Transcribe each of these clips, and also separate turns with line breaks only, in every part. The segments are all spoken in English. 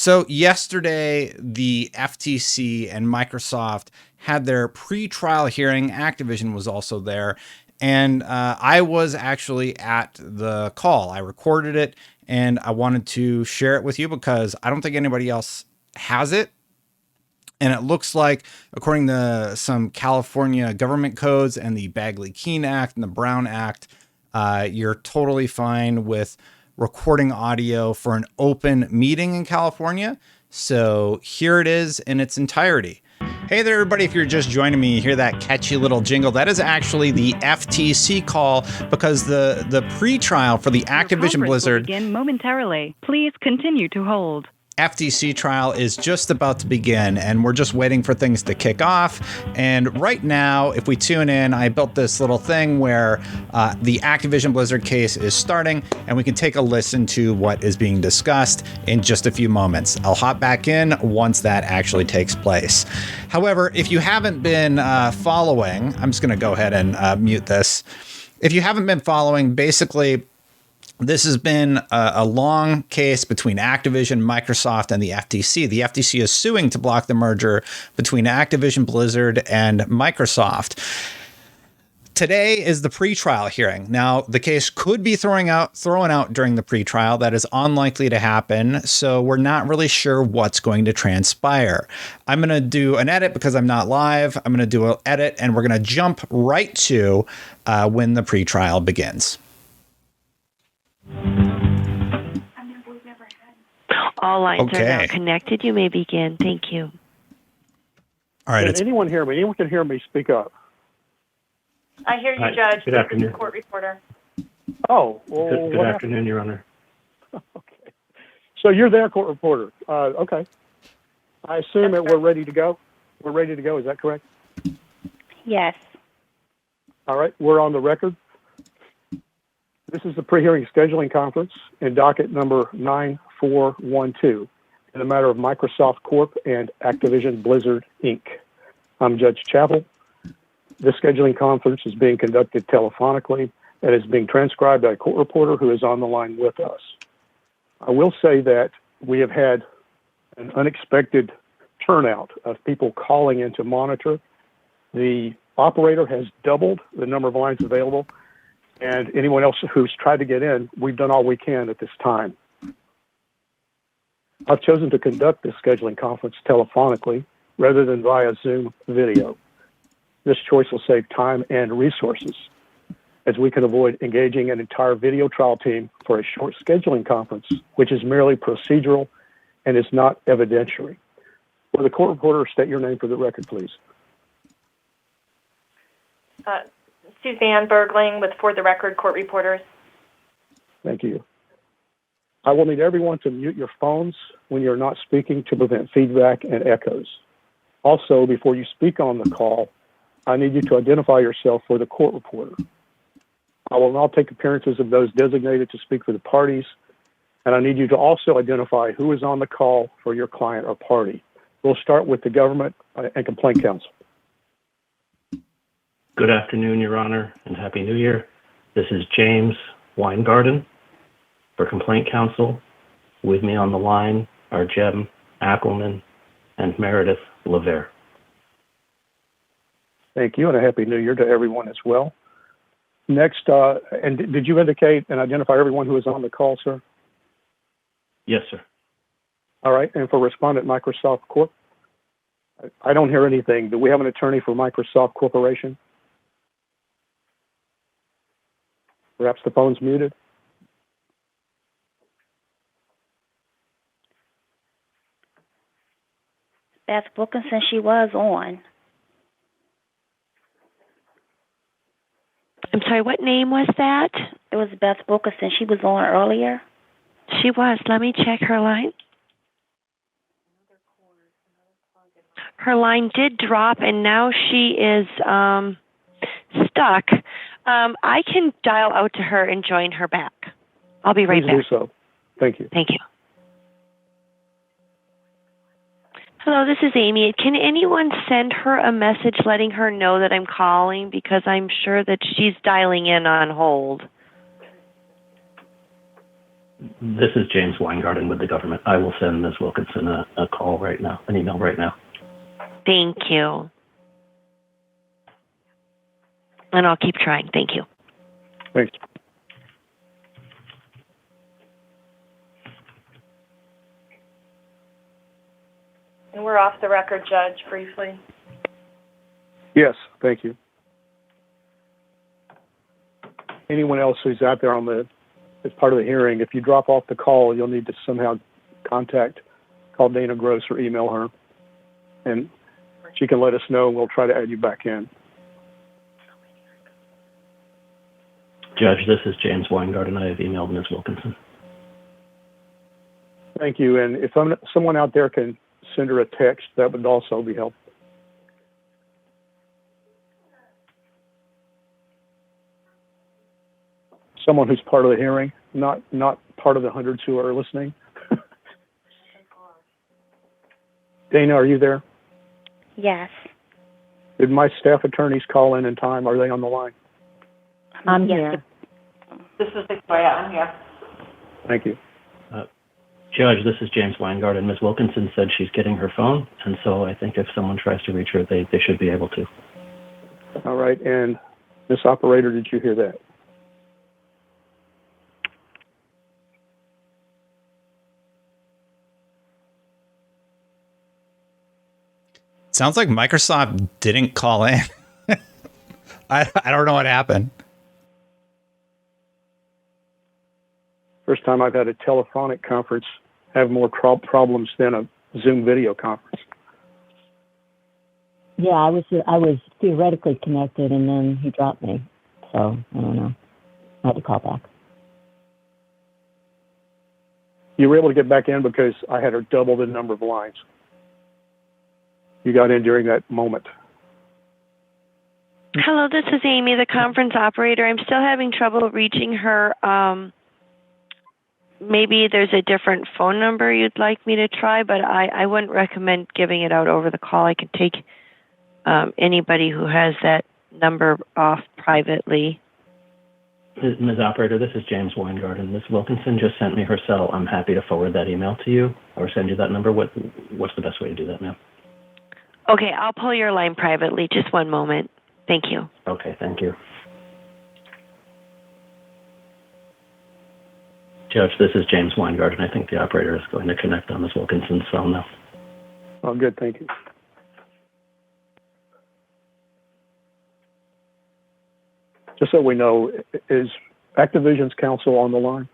So yesterday, the FTC and Microsoft had their pre-trial hearing. Activision was also there. And I was actually at the call. I recorded it, and I wanted to share it with you because I don't think anybody else has it. And it looks like, according to some California government codes and the Bagley-Keene Act and the Brown Act, you're totally fine with recording audio for an open meeting in California. So here it is in its entirety. Hey there, everybody. If you're just joining me, you hear that catchy little jingle. That is actually the FTC call because the pre-trial for the Activision Blizzard
will begin momentarily. Please continue to hold.
FTC trial is just about to begin, and we're just waiting for things to kick off. And right now, if we tune in, I built this little thing where the Activision Blizzard case is starting, and we can take a listen to what is being discussed in just a few moments. I'll hop back in once that actually takes place. However, if you haven't been following, I'm just going to go ahead and mute this. If you haven't been following, basically, this has been a long case between Activision, Microsoft, and the FTC. The FTC is suing to block the merger between Activision Blizzard and Microsoft. Today is the pretrial hearing. Now, the case could be thrown out during the pretrial. That is unlikely to happen, so we're not really sure what's going to transpire. I'm going to do an edit because I'm not live. I'm going to do an edit, and we're going to jump right to when the pretrial begins.
All lines are now connected. You may begin. Thank you.
All right. Can anyone hear me? Anyone can hear me? Speak up.
I hear you, Judge.
Good afternoon.
Court reporter.
Oh, well,
good afternoon, Your Honor.
Okay. So you're there, court reporter. Okay. I assume that we're ready to go. We're ready to go. Is that correct?
Yes.
All right. We're on the record. This is the pre-hearing scheduling conference in docket number 9412 in the matter of Microsoft Corp. And Activision Blizzard, Inc. I'm Judge Chappell. This scheduling conference is being conducted telephonically and is being transcribed by a court reporter who is on the line with us. I will say that we have had an unexpected turnout of people calling in to monitor. The operator has doubled the number of lines available. And anyone else who's tried to get in, we've done all we can at this time. I've chosen to conduct this scheduling conference telephonically rather than via Zoom video. This choice will save time and resources, as we can avoid engaging an entire video trial team for a short scheduling conference, which is merely procedural and is not evidentiary. Will the court reporter state your name for the record, please?
Suzanne Bergling with For the Record Court Reporters.
Thank you. I will need everyone to mute your phones when you're not speaking to prevent feedback and echoes. Also, before you speak on the call, I need you to identify yourself for the court reporter. I will now take appearances of those designated to speak for the parties, and I need you to also identify who is on the call for your client or party. We'll start with the government and complaint counsel.
Good afternoon, Your Honor, and Happy New Year. This is James Weingarten for Complaint Counsel. With me on the line are Jem Ackelman and Meredith LeVere.
Thank you, and a Happy New Year to everyone as well. Next, and did you indicate and identify everyone who is on the call, sir?
Yes, sir.
All right, and for Respondent Microsoft Corp? I don't hear anything. Do we have an attorney for Microsoft Corporation? Perhaps the phone's muted.
Beth Wilkinson, she was on.
I'm sorry, what name was that?
It was Beth Wilkinson. She was on earlier.
She was. Let me check her line. Her line did drop, and now she is stuck. I can dial out to her and join her back. I'll be right back.
Please do so. Thank you.
Thank you. Hello, this is Amy. Can anyone send her a message letting her know that I'm calling, because I'm sure that she's dialing in on hold?
This is James Weingarten with the government. I will send Ms. Wilkinson a call right now, an email right now.
Thank you. And I'll keep trying. Thank you.
Thanks.
And we're off the record, Judge, briefly.
Yes, thank you. Anyone else who's out there as part of the hearing, if you drop off the call, you'll need to somehow call Dana Gross or email her. And she can let us know and we'll try to add you back in.
Judge, this is James Weingarten. I have emailed Ms. Wilkinson.
Thank you. And if someone out there can send her a text, that would also be helpful. Someone who's part of the hearing, not part of the hundreds who are listening. Dana, are you there?
Yes.
Did my staff attorneys call in time? Are they on the line?
I'm
Yes,
here.
This is Victoria. I'm here.
Thank you.
Judge, this is James Weingarten. Ms. Wilkinson said she's getting her phone, and so I think if someone tries to reach her, they should be able to.
All right. And Miss Operator, did you hear that?
Sounds like Microsoft didn't call in. I don't know what happened.
First time I've had a telephonic conference have more problems than a Zoom video conference.
Yeah, I was theoretically connected, and then he dropped me. So I don't know. I had to call back.
You were able to get back in because I had double the number of lines. You got in during that moment.
Hello, this is Amy, the conference operator. I'm still having trouble reaching her. Maybe there's a different phone number you'd like me to try, but I wouldn't recommend giving it out over the call. I could take anybody who has that number off privately.
Ms. Operator, this is James Weingarten. Ms. Wilkinson just sent me her cell. I'm happy to forward that email to you or send you that number. What's the best way to do that, ma'am?
Okay, I'll pull your line privately. Just one moment. Thank you.
Okay, thank you. Judge, this is James Weingarten. I think the operator is going to connect on Ms. Wilkinson's phone now.
Oh, good. Thank you. Just so we know, is Activision's counsel on the line?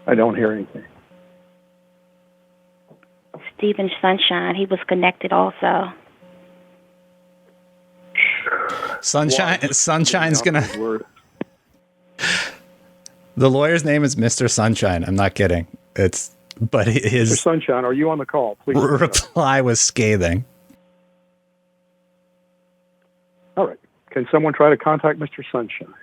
I don't hear anything.
Stephen Sunshine, he was connected also.
Sunshine's gonna. The lawyer's name is Mr. Sunshine. I'm not kidding. But his
Mr. Sunshine, are you on the call? Please.
reply was scathing.
All right. Can someone try to contact Mr. Sunshine?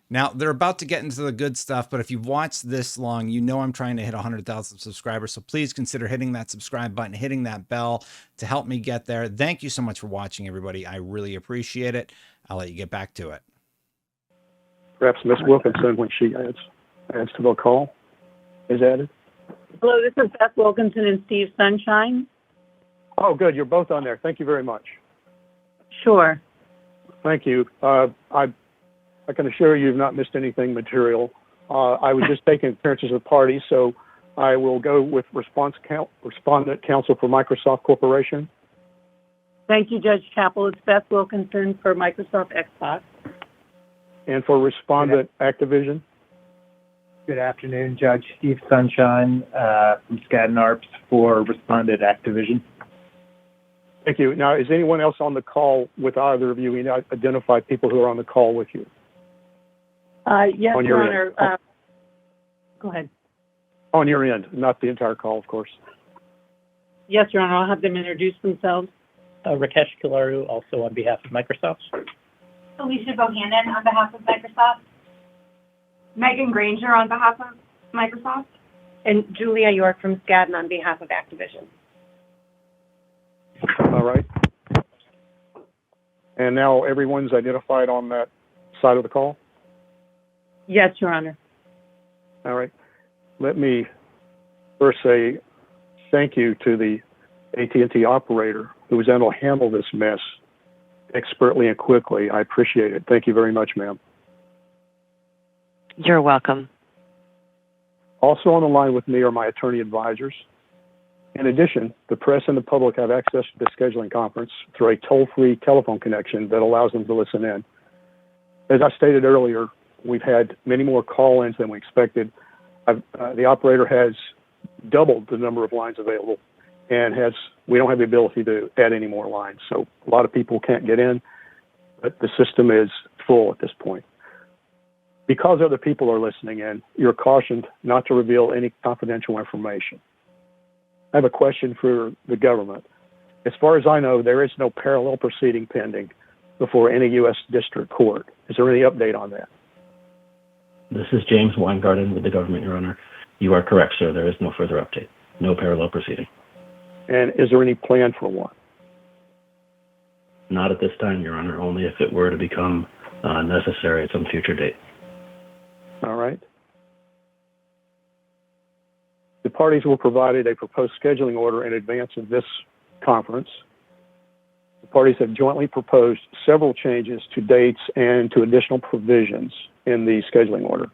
Now, they're about to get into the good stuff, but if you've watched this long, you know I'm trying to hit 100,000 subscribers, so please consider hitting that subscribe button, hitting that bell to help me get there. Thank you so much for watching, everybody. I really appreciate it. I'll let you get back to it.
Perhaps Ms. Wilkinson, when she adds to the call, is added.
Hello, this is Beth Wilkinson and Steve Sunshine.
Oh, good. You're both on there. Thank you very much.
Sure.
Thank you. I can assure you've not missed anything material. I was just taking appearances of parties, so I will go with respondent counsel for Microsoft Corporation.
Thank you, Judge Chappell. It's Beth Wilkinson for Microsoft Xbox.
And for respondent Activision.
Good afternoon, Judge Steve Sunshine from Skadden Arps for respondent Activision.
Thank you. Now, is anyone else on the call with either of you? We identify people who are on the call with you.
Yes,
on
Your
your
Honor.
end.
Go ahead.
On your end, not the entire call, of course.
Yes, Your Honor. I'll have them introduce themselves.
Rakesh Kilaru, also on behalf of Microsoft.
Alicia Bohannon on behalf of Microsoft. Megan Granger on behalf of Microsoft.
And Julia York from Skadden on behalf of Activision.
All right. And now everyone's identified on that side of the call?
Yes, Your Honor.
All right. Let me first say thank you to the AT&T operator who was able to handle this mess expertly and quickly. I appreciate it. Thank you very much, ma'am.
You're welcome.
Also on the line with me are my attorney advisors. In addition, the press and the public have access to the scheduling conference through a toll-free telephone connection that allows them to listen in. As I stated earlier, we've had many more call-ins than we expected. The operator has doubled the number of lines available and we don't have the ability to add any more lines. So a lot of people can't get in, but the system is full at this point. Because other people are listening in, you're cautioned not to reveal any confidential information. I have a question for the government. As far as I know, there is no parallel proceeding pending before any U.S. district court. Is there any update on that?
This is James Weingarten with the government, Your Honor. You are correct, sir. There is no further update. No parallel proceeding.
And is there any plan for one?
Not at this time, Your Honor, only if it were to become necessary at some future date.
All right. The parties were provided a proposed scheduling order in advance of this conference. The parties have jointly proposed several changes to dates and to additional provisions in the scheduling order.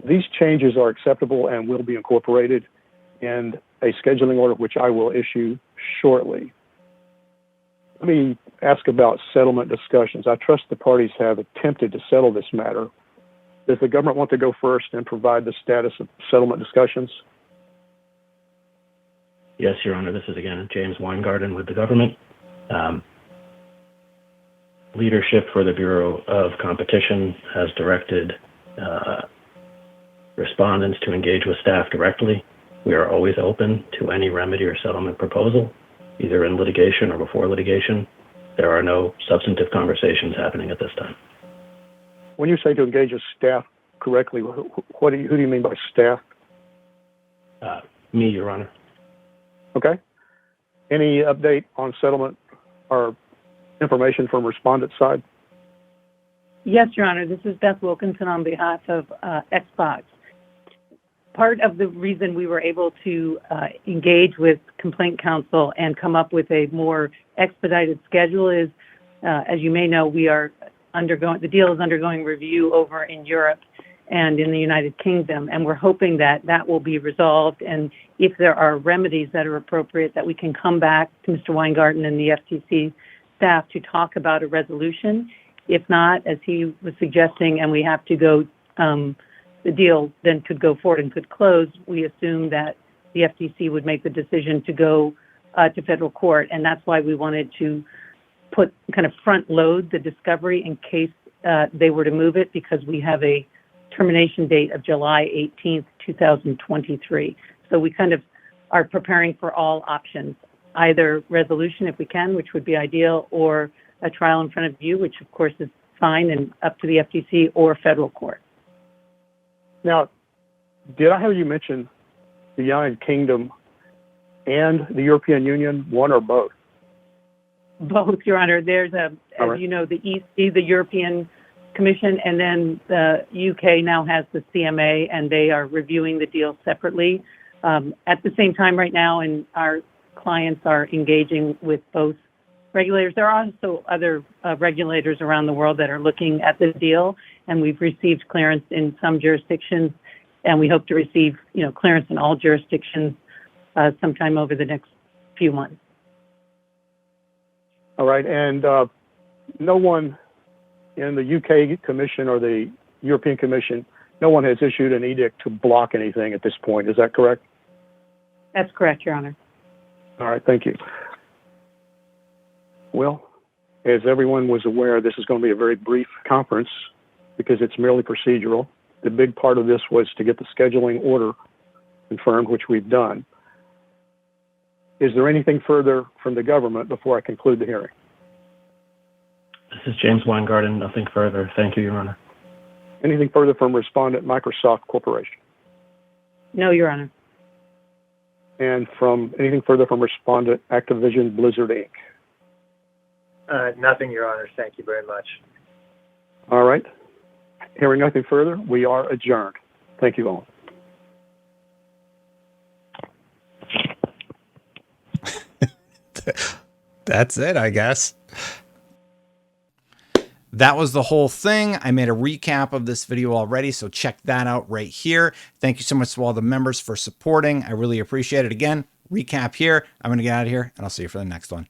These changes are acceptable and will be incorporated in a scheduling order, which I will issue shortly. Let me ask about settlement discussions. I trust the parties have attempted to settle this matter. Does the government want to go first and provide the status of settlement discussions?
Yes, Your Honor. This is, again, James Weingarten with the government. Leadership for the Bureau of Competition has directed respondents to engage with staff directly. We are always open to any remedy or settlement proposal, either in litigation or before litigation. There are no substantive conversations happening at this time.
When you say to engage with staff correctly, who do you mean by staff?
Me, Your Honor.
Okay. Any update on settlement or information from respondent side?
Yes, Your Honor. This is Beth Wilkinson on behalf of Xbox. Part of the reason we were able to engage with complaint counsel and come up with a more expedited schedule is, as you may know, the deal is undergoing review over in Europe and in the United Kingdom, and we're hoping that that will be resolved, and if there are remedies that are appropriate, that we can come back to Mr. Weingarten and the FTC staff to talk about a resolution. If not, as he was suggesting, and we have to go, the deal then could go forward and could close, we assume that the FTC would make the decision to go to federal court, and that's why we wanted to kind of front load the discovery in case they were to move it, because we have a termination date of July 18th, 2023. So we kind of are preparing for all options, either resolution if we can, which would be ideal, or a trial in front of you, which of course is fine and up to the FTC, or federal court.
Now, did I have you mention the United Kingdom and the European Union, one or both?
Both, Your Honor. There's you know, the EC, the European Commission, and then the UK now has the CMA, and they are reviewing the deal separately. At the same time right now, and our clients are engaging with both regulators. There are also other regulators around the world that are looking at the deal, and we've received clearance in some jurisdictions, and we hope to receive, clearance in all jurisdictions sometime over the next few months.
All right, and no one in the UK Commission or the European Commission, no one has issued an edict to block anything at this point. Is that correct?
That's correct, Your Honor.
All right, thank you. Well, as everyone was aware, this is going to be a very brief conference because it's merely procedural. The big part of this was to get the scheduling order confirmed, which we've done. Is there anything further from the government before I conclude the hearing?
This is James Weingarten. Nothing further. Thank you, Your Honor.
Anything further from Respondent Microsoft Corporation?
No, Your Honor.
And from anything further from Respondent Activision Blizzard, Inc.?
Nothing, Your Honor. Thank you very much.
All right. Hearing nothing further, we are adjourned. Thank you all.
That's it, I guess. That was the whole thing. I made a recap of this video already, so check that out right here. Thank you so much to all the members for supporting. I really appreciate it. Again, recap here. I'm going to get out of here, and I'll see you for the next one.